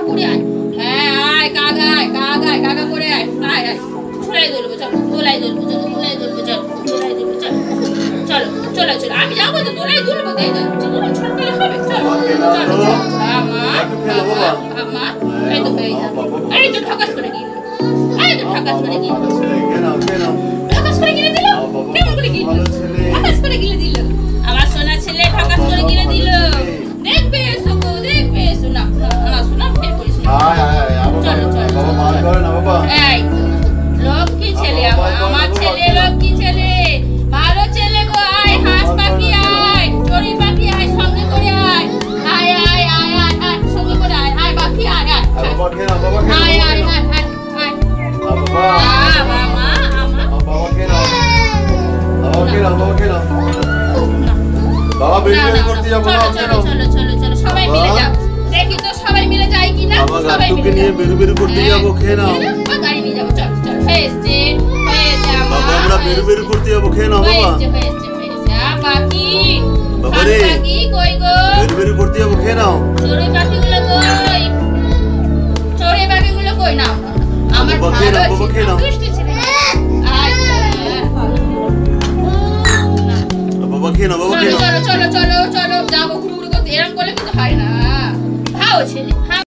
করে আয়। হ্যাঁ আয় কাকা করে আয়। আয় আয় ছোলাই ধরবো চলো, দোলাই ধরবো চলো, দোলাই ধরবো চলো, দোলাই ধরবো চলো, চলো চলো চলো আমি যাবো তো দোলাই ধরবো, তাই তো সকালে হবে। চলো চলো চলো আমার এই তো হয়ে যাবে। এই তো ঢকাস করে গিয়ে, এই তো ঢকাস করে গিয়ে, ঢকাস করে গিয়ে দিল। কেমন করে গিয়ে ঢকাস করে গিয়ে দিল? আমার সোনা ছেলে ঢকাস করে গিয়ে দিল। দেখবে এসো গো, দেখবে এসো। না না শোনা ফের করিস না। চলো চলো এই লক্ষ্মী ছেলে আমার ছেলে, লক্ষ্মী ছেলে, ভালো ছেলে গো। আয় হাঁস পাখি আয়, চড়ুই পাখি আয়, সঙ্গে করে আয়। আয় আয় আয় আয় আয় সঙ্গে করে আয়। আয় পাখি আয় আয় আয় আয় আয় আয় আয়। বাবা বেরিয়ে করতে যাবো না। চলো চলো চলো চলো সবাই মিলে যাও। দেখি তো সবাই মিলে যাই কিনা। সবাই মিলে নিয়ে বেরু করতে যাবো, খেয়ে নাও। গাড়ি নিয়ে যাবো। চল চল হয়েছে হয়েছে বাবা আমরা বেরু করতে যাবো, খেয়ে নাও বাবা। হয়েছে হয়েছে হয়েছে। পাখি বাবা রে পাখি কই গো? বেরু করতে যাবো, খেয়ে নাও। চড়ুই পাখিগুলো কই? চড়ুই পাখিগুলো কই? নাও আমার ভালো দুষ্টু ছেলে। বাবা খেয়ে নাও, বাবা খেয়ে নাও। চলো চলো চলো চলো যাবো ঘুরু ঘুরু করতে। এরকম করলে কিন্তু হয় না। খাও ছেলে।